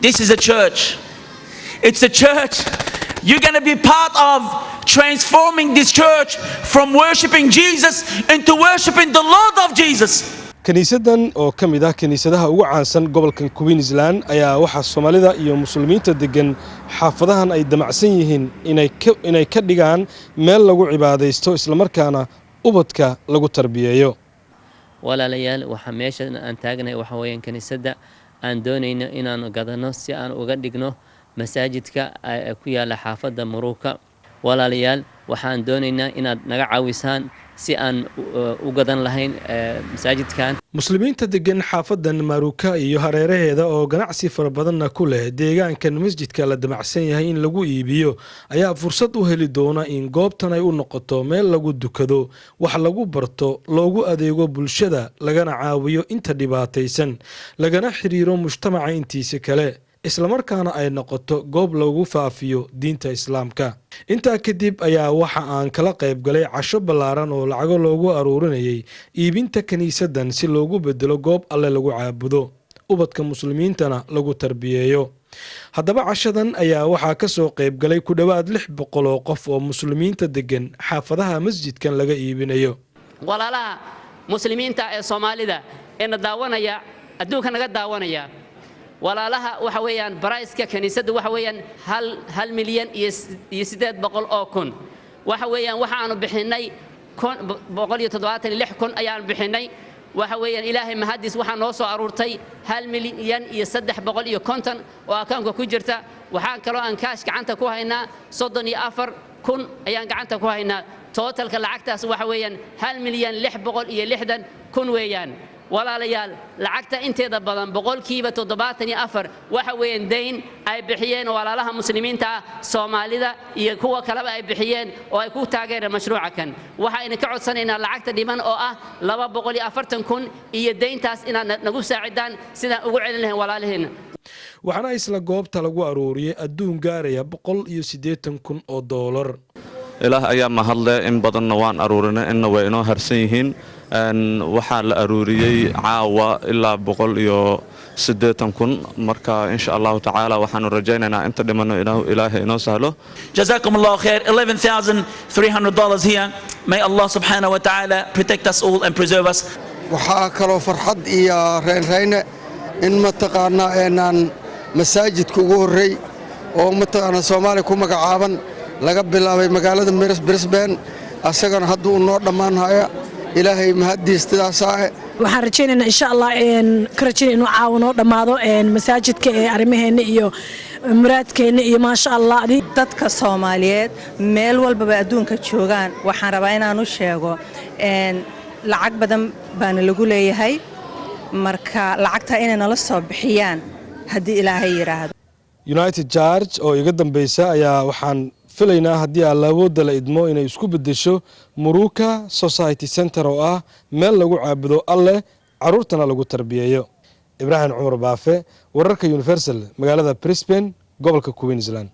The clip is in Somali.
This is a church. It's a church. You're going to be part of transforming this church from worshiping Jesus into worshiping the Lord of Jesus. kaniisadan oo kamid ah kaniisadaha ugu caansan gobolkan Queensland ayaa waxa Soomaalida iyo muslimiinta degan xaafadahan ay damacsan yihiin inay ka dhigaan meel lagu cibaadeysto isla markaana ubadka lagu tarbiyeeyo. walaalayaal waxa meeshan aan taagnahay waxa weeyaan kaniisada aan doonayno inaan gadano si aan uga dhigno masaajidka ku yaala xaafada Muruka. walaalayaal waxaan doonaynaa inaad naga caawisaan si aan u gadan lahayn masaajidkan. muslimiinta degan xaafadan Muruka iyo hareeraheeda oo ganacsi fara badan ku leh deegaankan masjidka la damacsan yahay in lagu iibiyo ayaa fursad u heli doona in goobtan ay u noqoto meel lagu dukado, wax lagu barto, loogu adeego bulshada, lagana caawiyo inta dhibaataysan, lagana xiriiro mujtamaca intiisa kale. isla markaana ay noqoto goob lagu faafiyo diinta islaamka. inta kadib ayaa waxa aan kala qayb galay casho balaaran oo lacago loogu aruurinayay iibinta kaniisadan si loogu bedelo goob alle lagu caabudo, ubadka muslimiintana lagu tarbiyeeyo. haddaba cashadan ayaa waxa ka soo qayb galay ku dhawaad 600 oo qof oo muslimiinta degan xaafadaha masjidkan laga iibinayo. walaalaha muslimiinta ee Soomaalida ee daawanaya adduunka naga daawanaya walaalaha waxa weeyaan barayska kaniisadu waxa weeyaan 1 milyan iyo 800 oo kun waxa weeyaan waxaanu bixinay 176 kun ayaan bixinay waxa weeyaan ilaahay mahadis waxa noo soo aruurtay 1 milyan iyo 350 oo akaanka ku jirta. waxaan kaloo aan kaash gacanta ku haynaa 34 kun ayaan gacanta ku haynaa. totalka lacagtaas waxa weeyaan 1 milyan 660 kun weeyaan. walaalayaal lacagta inteeda badan 74% waxa weeyaan deyn ay bixiyeen walaalaha muslimiinta Soomaalida iyo kuwa kale ay bixiyeen oo ay ku taageereen mashruuca kan. waxayna ka codsanaynaa lacagta dhiman oo ah 240 kun iyo deyntaas inaad nagu saacidaan sidaan ugu celin lahayn walaalaheena. waxaana isla goobta lagu aruuriyay adduun gaaraya 180 kun oo dollar. ilaah ayaa mahadle in badanna waan aruurinay inna way inoo harsan yihiin. waxaa la aruuriyay caawa ilaa 180 kun. marka insha Allah taala waxaanu rajaynaynaa inta dhimano ilaahay inoo sahlo. Jazakum Allah khair. $11,300 here. May Allah subhanahu wa ta'ala protect us all and preserve us. waxaa kaloo farxad iyo reynreyne in mataqaana inaan masaajidka ugu horeey oo mataqaana Soomaali ku magacaaban laga bilaabay magaalada Brisbane asagana hadduu noo dhamaanaya ilaahay mahadiistidaas ah. waxaan rajaynaynaa insha Allah ka rajaynaa inuu caawino dhamaado masaajidka ee arimaheena iyo muraadkeena iyo ma sha Allah dadka Soomaaliyeed meel walba adduunka joogaan. waxaan rabaa inaan u sheego lacag badan baan lagu leeyahay, marka lacagta inay nala soo bixiyaan haddii ilaahay yiraahdo. United Church oo iga dambaysa ayaa waxaan filaynaa haddii awoodda la idmo inay isku bedesho Muruka Society Center oo ah meel lagu caabudo alle, caruurtana lagu tarbiyeeyo. Ibrahim Umar Baafe, wararka Universal, magaalada Brisbane, gobolka Queensland.